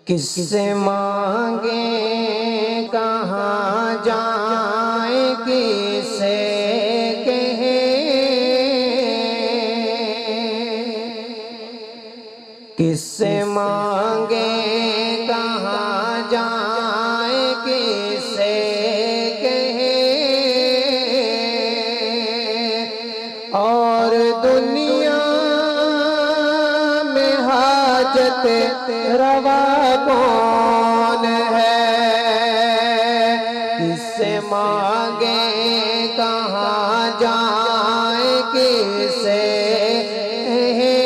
किससे मांगे कहाँ जाए किसे कहे, किससे मांगे कहाँ जाए किसे कहे। और दुनिया में हाजत रवा कौन है, किससे मांगे कहाँ जाए किसे कहे।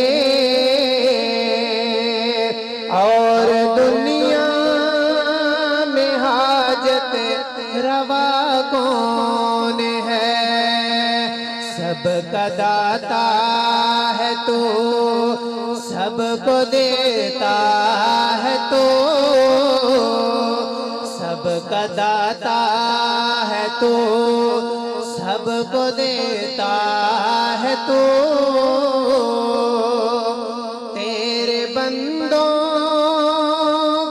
और दुनिया में हाजत रवा कौन है, सबका दाता है तू, सबको देता है तू, सबका दाता है तू, सबको देता है तू। तेरे बंदों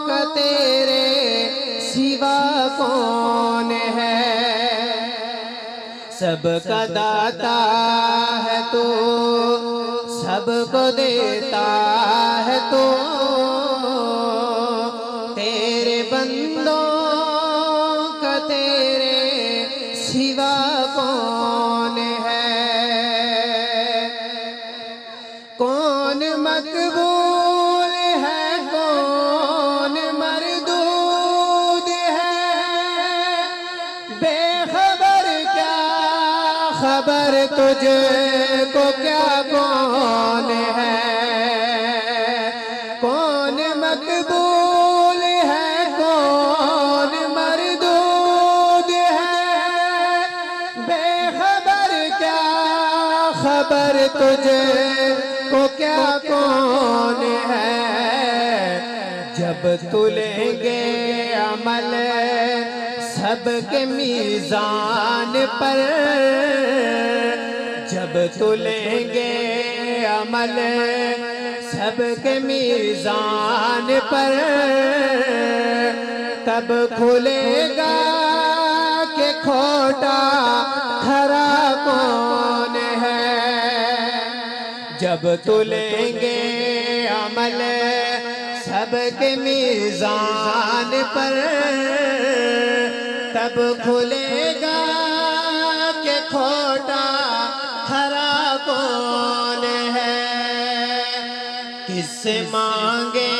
का तेरे सिवा कौन है, सबका दाता है तू, सबको देता है तू। तेरे बंदों का तेरे सिवा कौन है, कौन मकबूल है कौन मरदूद है। बेखबर क्या खबर तुझे को क्या कौन है, कौन मकबूल है कौन मरदूद है। बेखबर क्या खबर तुझे को क्या कौन है। जब तुलेंगे अमल सबके मीज़ान पर, जब तुलेंगे अमल सबके मीज़ान पर, तब खुलेगा कि खोटा खरा कौन है। जब तुलेंगे अमल सबके मीज़ान पर, तब खुलेगा कि खोटा खरा कौन है। किससे मांगे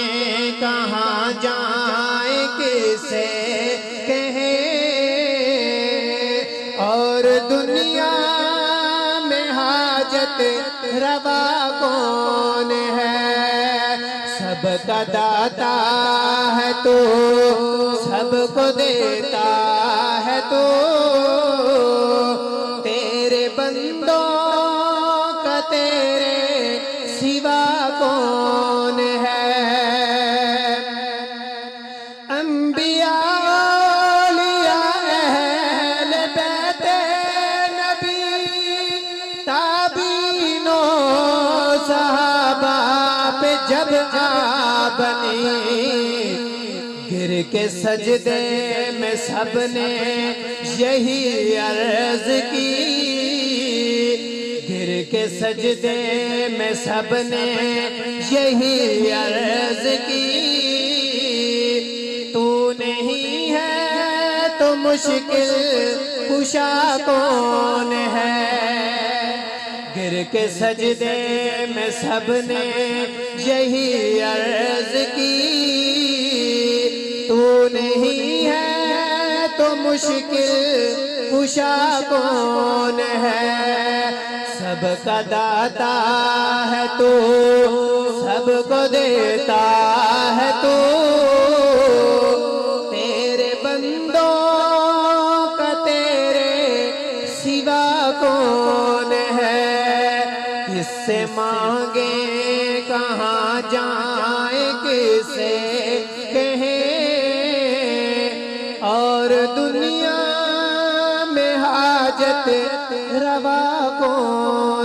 कहाँ जाए किसे कहे। और दुनिया में हाजत रवा कौन है, सबका दाता है तू, सबको देता है तू। तेरे बंदों का तेरे सिवा कौन है। अंबिया औलिया अहले बैते नबी, ताबीनो सहाबा पे जब आ बनी, गिर के सजदे में सबने यही अर्ज की, गिर के सजदे में सबने यही अर्ज की। तू नहीं है तो मुश्किल कुशा कौन है। गिर के सजदे में सबने यही अर्ज की, तू नहीं है तो मुश्किल कुशा कौन है। सबका दाता है तू, सबको देता है तू। तेरे बंदों का तेरे सिवा कौन है, किससे मांगे कहाँ जाए किसे कहे। और दुनिया में हाजत रवा कौन